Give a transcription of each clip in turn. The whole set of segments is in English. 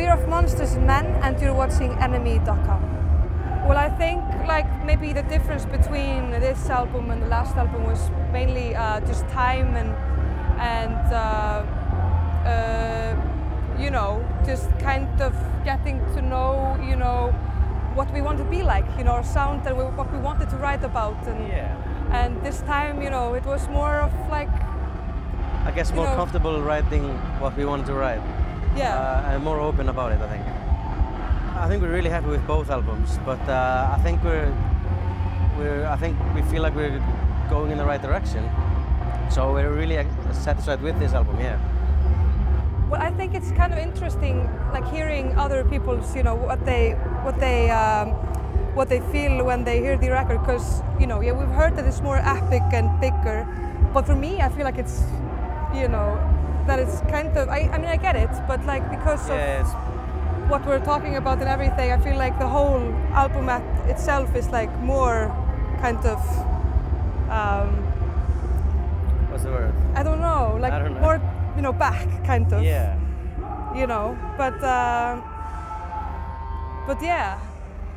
Year of Monsters and Men, and you're watching enemy.com. Well, I think like maybe the difference between this album and the last album was mainly just time and you know, just kind of getting to know, you know, what we want to be like, you know, our sound and what we wanted to write about. And this time, you know, it was more of like, I guess more comfortable writing what we wanted to write. Yeah. And more open about it, I think. I think we're really happy with both albums, but I think we feel like we're going in the right direction. So we're really satisfied with this album, yeah. Well, I think it's kind of interesting, like hearing other people's, you know, what they feel when they hear the record, because, you know, yeah, we've heard that it's more epic and bigger, but for me, I feel like it's, you know, that it's kind of, I mean, I get it, but like because of what we're talking about and everything, I feel like the whole album itself is like more kind of, what's the word? I don't know, like more, you know, back, kind of. Yeah. You know, but yeah,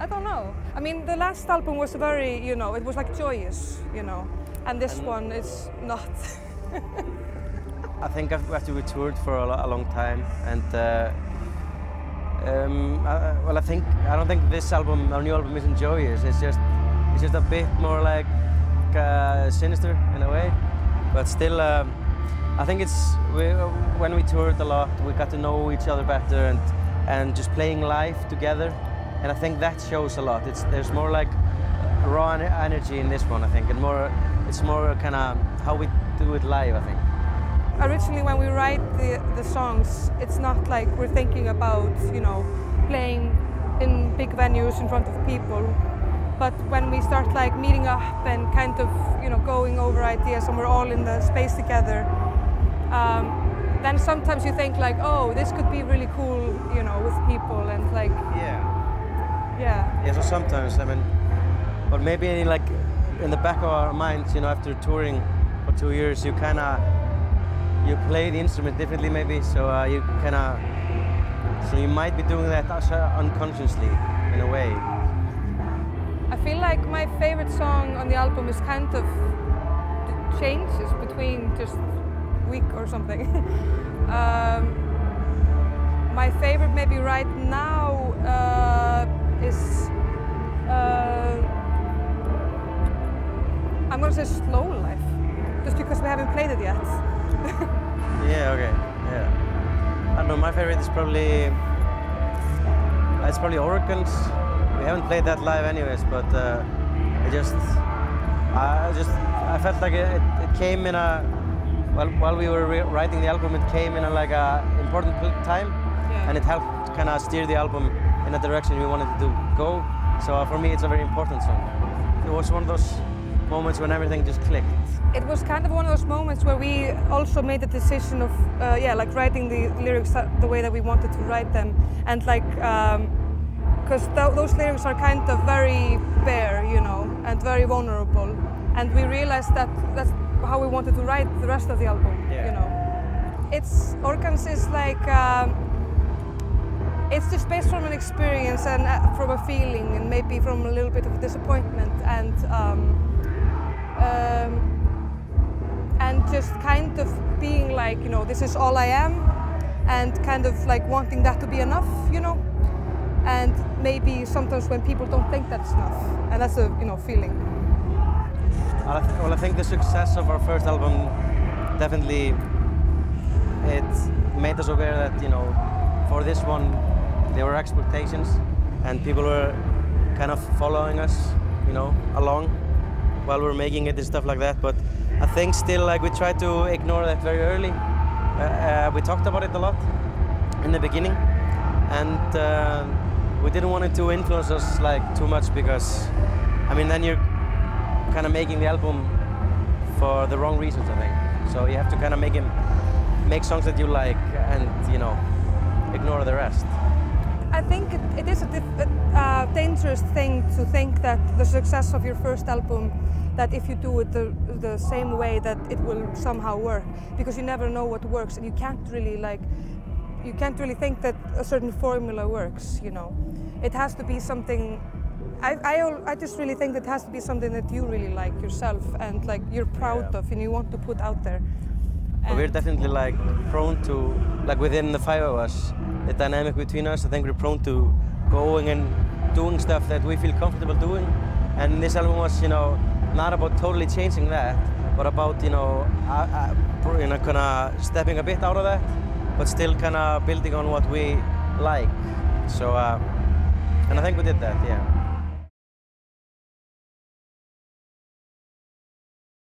I don't know. I mean, the last album was very, you know, it was like joyous, you know, and this one is not. I think after we toured for a long time, and well, I don't think this album, our new album, isn't joyous. It's just a bit more like Sinister in a way, but still. I think it's when we toured a lot, we got to know each other better and just playing live together, and I think that shows a lot. There's more like raw energy in this one, I think, and it's more kind of how we do it live, I think. Originally, when we write the songs, it's not like we're thinking about, you know, playing in big venues in front of people, but when we start like meeting up and kind of, you know, going over ideas and we're all in the space together, then sometimes you think like, oh, this could be really cool, you know, with people and like. Yeah, so sometimes, I mean, but maybe like in the back of our minds, you know, after touring for 2 years, you you play the instrument differently maybe, so so you might be doing that unconsciously in a way. I feel like my favorite song on the album is kind of the changes between just week or something. My favorite maybe right now is I'm gonna say Slow Life, just because we haven't played it yet. Yeah, okay, yeah. I don't know, my favorite is probably Organs. We haven't played that live anyways, but I felt like it came in a, while we were writing the album, it came in a important time, and it helped kind of steer the album in a direction we wanted to go. So for me, it's a very important song. It was one of those moments when everything just clicked. It was kind of one of those moments where we also made the decision of, like writing the lyrics the way that we wanted to write them, and like, because those lyrics are kind of very bare, you know, and very vulnerable, and we realized that that's how we wanted to write the rest of the album, you know. Organs is like, it's just based from an experience and from a feeling and maybe from a little bit of disappointment and just kind of being like, you know, this is all I am, and kind of like wanting that to be enough, you know, and maybe sometimes when people don't think that's enough, and that's a, you know, feeling. Well, I think the success of our first album definitely, it made us aware that, you know, for this one there were expectations and people were kind of following us, you know, along while we're making it and stuff like that. But I think still, like, we tried to ignore that very early. We talked about it a lot in the beginning, and we didn't want it to influence us like too much, because I mean then you're kind of making the album for the wrong reasons, I think. So you have to kind of make songs that you like, and, you know, ignore the rest. I think it is a dangerous thing to think that the success of your first album, that if you do it the same way, that it will somehow work, because you never know what works, and you can't really like you can't really think that a certain formula works, you know. It has to be something, I just really think it has to be something that you really like yourself and like you're proud of and you want to put out there. But we're definitely like prone to, like within the five of us, the dynamic between us, I think we're prone to going and doing stuff that we feel comfortable doing. And this album was, you know, not about totally changing that, but about, you know, kind of stepping a bit out of that, but still kind of building on what we like. So, and I think we did that, yeah.